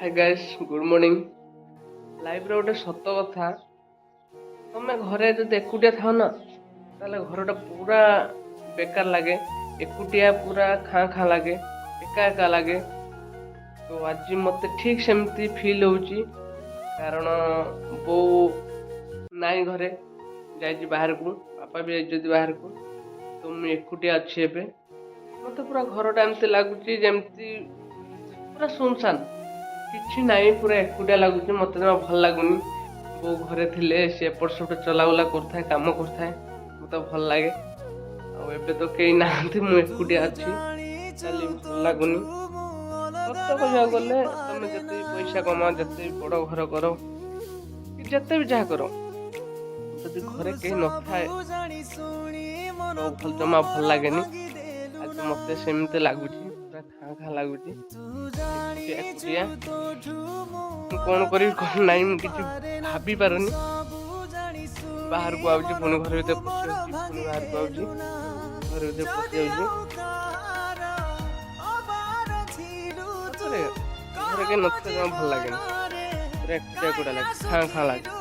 Hi guys good morning. Life रे गोटे सत कथा तमे घरे जब एकुटिया थाओ ना ताले घरटा पूरा बेकार लगे। एकुटिया पूरा खाँ खाँ लगे, एका एका लगे। तो आज मते ठीक सेमती फील होउची कारण बो नाई घरे जाइए बाहर को, पापा भी जाइए बाहर को। तो मुझे एकुटिया अच्छी एबे मते पूरा घरटा एमती लगुच जमती पूरा सुनसान किछि नाई, पूरा एकुटिया लगुच। मते जमा भल लगुनी। बो घरे थिले से एपट सेपट चलाबुला करथाए, काम करथाए, मते भल लागे। आ एबे तो केही नाहंती, मु एकुटिया अछि, ताली भल लागुनी। सत्य कहया गले तमे जते भी पैसा कमा, जते भी बड़ घर करो कि जते भी जहा करो, जदि घरे केही नथाए तो भल जमा भल लागेनी। आज मते सेमते लागुची, पूरा खाँ खाँ लागुची एकुटिया एकुटिया। कौन करी कौन नाई मु किछि भाबी पारुनी। बाहर को आउची पुणी घर भीतर पशि जाउची, पुणी बाहर को आउची घर भीतर पशि जाउची। ताପରେ ଘରେ କେହି ନଥିଲେ ଜମା ଭଲ ଲାଗେନି, ପୁରା ଏକୁଟିଆ ଏକୁଟିଆ ଲାଗେ, ଖାଁ ଖାଁ ଲାଗେ।